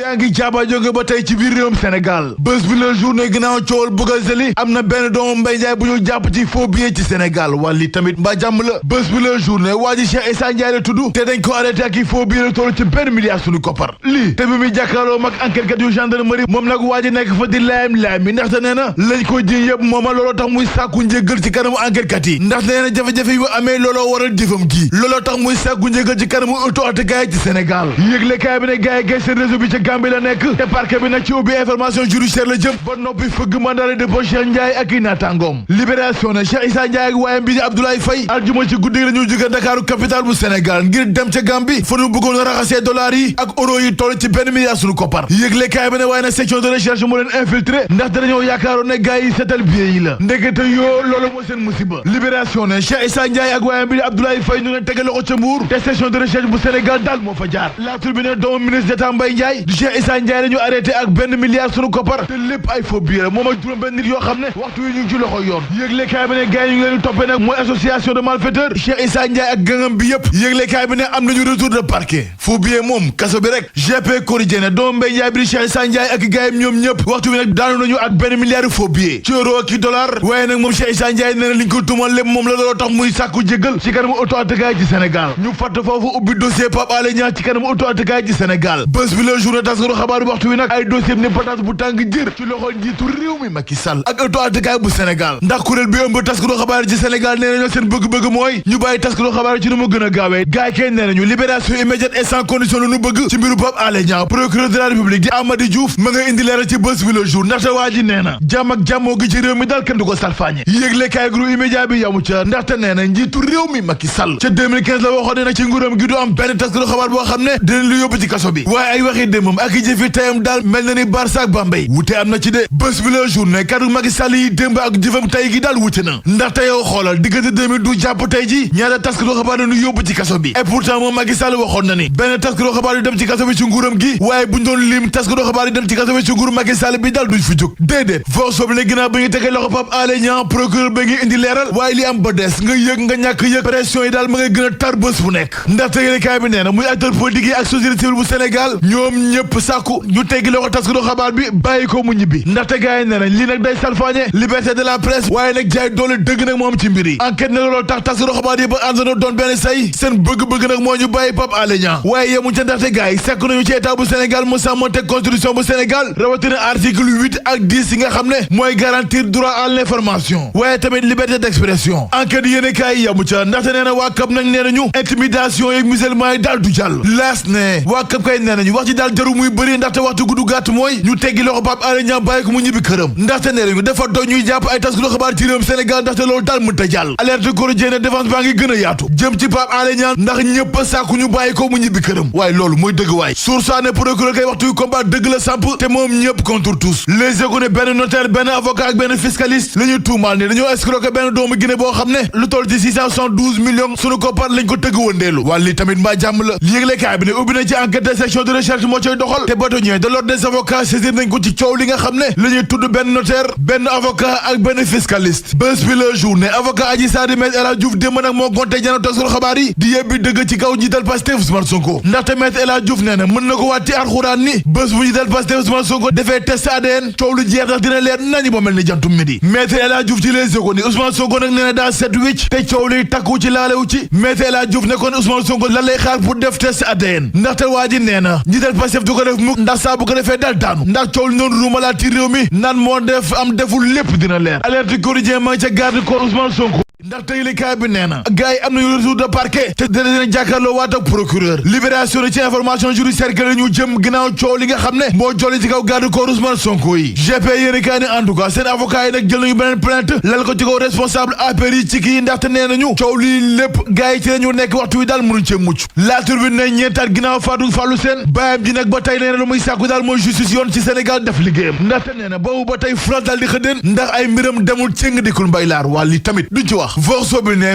yaa ngi jaaba jóge ba tey ci biir réewum Sénégal bés bi la journée ginnaaw coowal Bougazelli am na benn doomu Mbaye Ndiaye bu ñu jàpp ci faux billet ci Sénégal wàlli tamit mbaa jàmm la bés bi la journée waa ji Cheikh Issa Ndiaye la tudd te dañ ko arrêté ak i faux billet la toll ci benn milliard suñu koppar lii te bi muy jàkkaarloo mag enquête kat yu gendarmerie moom nag waa ji nekk fa di laayam mi ndaxte nee na lañ ko ji yëpp mooma looloo tax muy sàkku njëggal ci kanamu enquête kat yi ndax nee na jafe-jafe yu amee looloo waral jëfam gi looloo tax muy sàkku njëggal ci kanamu auto-attekaay ci Sénégal yëgle kaay bi ne gaay gay seen réseau bi ca Gambie la nekk te parquet bi nag ci ubbi information judiciaire la jëm ba noppi fëgg mandat de dépôt Cheikh Ndiaye ak i naataangoom libération ne Cheikh Issa Ndiaye ak waayam bi di Abdoulaye Faye aljuma ci guddi la ñu jóge Dakaaru capitale bu Sénégal ngir dem ca Gambie fa ñu bëggoon a raxasee dollars yi ak euro yi toll ci benn milliard sunu koppar yëgle kaay bi ne waaye nag section de recherche moo leen infiltré ndax dañoo yaakaaroon ne gars yi seetal billet yi la ndekete yoo loolu mooy seen musiba libération ne Cheikh Issa Ndiaye ak waayam bi di Abdoulaye Faye ñu leen tege loxo ca Mbuur te section de recherche bu Sénégal daal moo fa jaar la tribune doomu ministre d'État Mbaye Ndiaye du Cheikh Issa Ndiaye la ñu arrêté ak benn milliard sunu koppar te lépp ay faux billets la moom ak juróom benn nit yoo xam ne waxtu yi ñu ngi ci loxo yoon yëgle kaay bi ne gars yi ñu ngi leen di toppee nag mooy association de malfaiteurs Cheikh Issa Ndiaye ak gàngam bi yëpp yëgle kaay bi ne am nañu retour de parquet faux billets moom kaso bi rek GP Quotidien doomu Mbaye Ndiaye bi di Cheikh Issa Ndiaye ak gars yi ñoom ñëpp waxtu bi nag daanu nañu ak benn milliard faux billets ci euro ak dollar waaye nag moom Cheikh Issa Ndiaye nee na li ñu ko tumal lépp moom la looloo tax muy sàkku jéggal ci kanamu auto-attekaay ci Sénégal ñu fatt foofu ubbi dossier Pape Alé Niang ci kanamu auto-attekaay ci Sénégal bés bi la journée taskatu xabaar bi waxtu wi nag ay dossier bi ne pataas bu tàng jër ci loxo njiitu réew mi Macky Sall ak auto-attekaay bu Sénégal ndax kuréel bi ëmb taskatu xabaar ci Sénégal nee nañu seen bëgg-bëgg mooy ñu bàyyi taskatu xabaar ci nu mu gën a gaawee gaay kay nee nañu libération immédiate et sans condition la ñu bëgg ci mbiru Pape Alé Niang procureur de la République di Amady Diouf ma nga indi leeral ci bés bi le jour ndaxte waa ji nee na jàmm ak jàmmoo gi ci réew mi daal kenn du ko salfaañe yéegle kaay groupe immédiat bi yamu ca ndaxte nee na njiitu réew mi Macky Sall ca 2015 la waxoon ne nag ci nguuram gi du am benn taskatu xabaar boo xam ne dinañ lu yóbbu ci kaso bi waaye ay waxi démbam ak i jëfi tayam daal mel na ni Barça ak Bambey wute am na ci de bés bi la journée kaddu Macky Sall yi démb ak jëfam tay gi daal wute na ndaxte yow xoolal diggante 2012 jàpp tey ji ñaata taskatu xabaar nu yóbbu ci kaso bi et pourtant moom Macky Sall waxoon na ni benn taskatu xabaar yu dem ci kaso bi ci nguuram gi waaye buñ doon lim taskatu xabaar yi dem ci kaso bi ci nguuru Macky Sall bi daal duñ fi jóg déedéet force boobu la ginnaaw ba ñu tegee loxo Pape Alé Niang procureur ba ngi indi leeral waaye li am ba des nga yëg nga ñàkk yëg pression yi daal ma ngay gën a tar bés bu nekk ndaxte yéen kaay bi nee na muy acteur politique yi ak société civile bu Sénégal ñoom ñëpp sàkku ñu teggi loxo taskatu xabaar bi bàyyi ko mu ñibbi ndaxte gars yi nee nañ lii nag day salfaañe liberté de la presse waaye nag jaay doole dëgg nag moom ci mbir yi enquête na looloo tax taskatu xabaar yi ba àndandoo doon benn say seen bëgg-bëgg nag moo ñu bàyyi Pape Alé Niang waaye yemuñ ca ndaxte gars yi sekk nañu ci état bu Sénégal mu sàmmonte constitution bu Sénégal rawatina article 8 ak 10 yi nga xam ne mooy garantir droit à l'information waaye tamit liberté d'expression enquête yéene kaay yamu ca ndaxte nee na waa CAP nag nee nañu intimidation yeeg musulman yi daal du jàll laas ne waa CAP kay nee nañu wax ci daal jaru muy bëri ndaxte waxtu guddu gàtt mooy ñu teggi loxo Pape Alé Niang bàyyi ko mu ñibbi këram ndaxte nee nañu dafa doon ñuy jàpp ay taskatu xabaar ci réewum Sénégal ndaxte loolu daal mënta jàll alerte quotidienne défense baa ngi gën a yaatu jëm ci Pape Alé Niang ndax ñëpp a sàkku ñu bàyyi ko mu ñibbi këram waaye loolu mooy dëgg waay sursaane procureur kay waxtu yu combat dëgg la samp te moom ñëpp contre tous les échos ne benn notaire benn avocat ak benn fiscaliste la ñu tuumaal ne dañoo escroquer benn doomu Guinée boo xam ne lu toll ci 672 millions sunu koppar lañ ko tëgg wëndeelu waa lii tamit mbaa jàmm la yëglekaay bi ne ubbi na ci enquête de section de recherche moo coy doxal te bâtonnier de l'ordre des avocats saisir nañ ko ci coow li nga xam ne la ñuy tudd benn notaire benn avocat ak benn fiscaliste bés bi la journée avocat Adji Sarr di Maître El Hadji Diouf démb nag moo gonte jano taskatu xabaar yi di yebbi dëgg ci kaw njiital Pastef Ousmane Sonko ndaxte Maître El Hadji Diouf nee na mën na ko waat ci alxuraan ni bés bu njiital Pastef Ousmane Sonko defee test ADN coow lu jeex ndax dina leer nañu ba mel ni jantum midi Maître El Hadji Diouf ci les échos ni Ousmane Sonko nag nee na daa set wicc te coow li takku ci laalewu ci Maître El Hadji Diouf ne kon Ousmane Sonko lan lay xaar pour def test ADN ndaxte waa ji nee na njiital Pastef du ko def mukk ndax saa bu ko defee daal daanu ndax coow li noonu ruumalaat ci réew mi naan moo def am deful lépp dina leer alerte quotidien ma ngi ca garde corps Ousmane Sonko ndax tey li kaay bi nee na gars yi am nañu retour de parquet te dina jàkkaarloo waat ak procureur libération ci information judiciaire que la ñu jëm ginnaaw coow li nga xam ne moo jolli ci kaw garde corps Ousmane Sonko yi GP yéeni kaay ne en tout cas seen avocat yi nag jël nañu beneen plainte lal ko ci kaw responsable APR yi ci kii ndaxte nee nañu coow lii lépp gars yi ci lañu nekk waxtu wi daal mënuñ cee mucc la turbine ne ñeentaat ginnaaw Fatou Fallou Sène bàyyam ji nag ba tey nee na lu muy sàkku daal mooy justice yoon ci Sénégal def liggéeyam ndaxte nee na boobu ba tey France daal di xëddeen ndax ay mbiram demul cëng dikul mbay laar waa li tamit duñ ci wax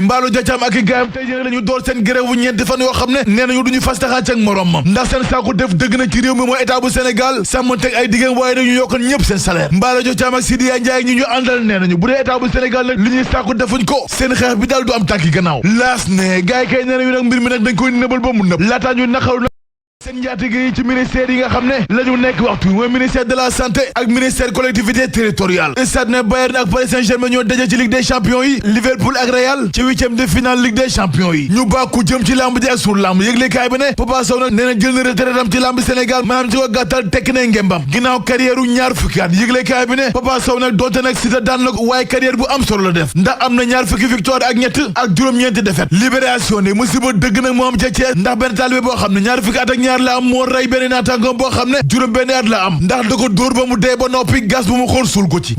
Mballo Diatham ak i gaayam tey jii la ñu door seen grève bu ñeenti fan yoo xam ne nee nañu duñu fas taxaat ak morom ma ndax seen saako def dëgg na ci réew mi mooy état bu Sénégal sàmmanteeg ay diggéem waaye dañu yokkal ñëpp seen salaire Mballo Diatham ak Sidya Ndiaye ñi ñu àndal nee nañu bu dee état bu Sénégal nag li ñuy saako defuñ ko seen xeex bi daal du am tànki gannaaw laas ne gaay kay nee nañu nag mbir mi nag dañ koy nëbal ba mu nëb laataa ñu naqaru seen njaatige yi ci ministère yi nga xam ne la ñu nekk waxtu mooy ministère de la santé ak ministère collectivité territoriale. stade ne Bayern ak Paris Saint-Germain ñoo daje ci Ligue des champions yi. Liverpool ak Real ci huitième de finale Ligue des champions yi. ñu bàkku jëm ci lamb ji ak suur lamb yëglekaay bi ne Papa Sow nag nee na jël na retraite am ci lamb Sénégal maanaam ci ko gàttal tekki na ngembam ginnaaw carrière u ñaar fukki at yëglekaay bi ne Papa Sow nag doonte nag Siteu daan na ko waaye carrière bu am solo la def ndax am na ñaar fukki victoire ak ñett ak juróom-ñeenti défaite. Libération ne musiba dëgg nag moo am ca Thiès ndax benn taalibe boo xam ne ñaar fukki at ak ñaar la am moo rey benn naataangoom boo xam ne juróom benn at la am ndax da ko dóor ba mu dee ba noppi gas bu mu xool suul ko ci.